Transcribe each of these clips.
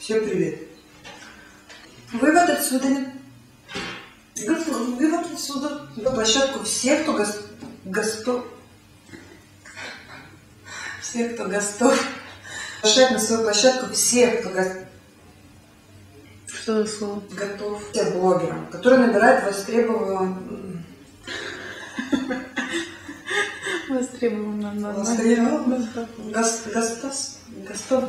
Всем привет. Вывод отсюда. Вывод отсюда. На площадку все, кто готов. Приглашать на свою площадку всех, кто Что за слово? готов. Все блогерам, которые набирают востребованную.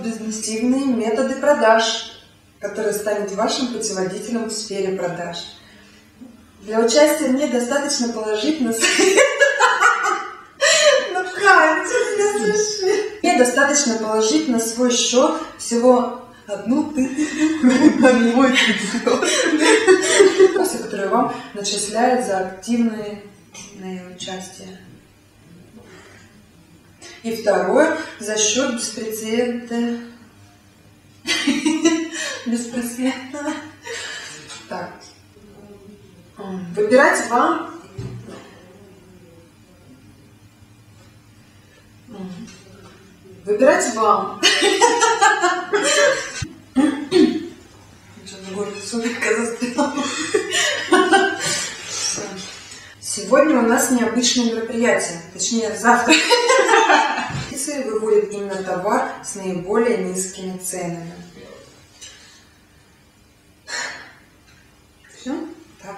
Безнестивные методы продаж, которые станут вашим путеводителем в сфере продаж. Для участия мне достаточно положить на Мне достаточно положить на свой счет всего одну тысячу, которые вам начисляют за активное участие. И второе, за счет беспрецедентного. Так. Выбирать вам. Сегодня у нас необычное мероприятие, точнее завтра. Выводит именно товар с наиболее низкими ценами. Все? Так.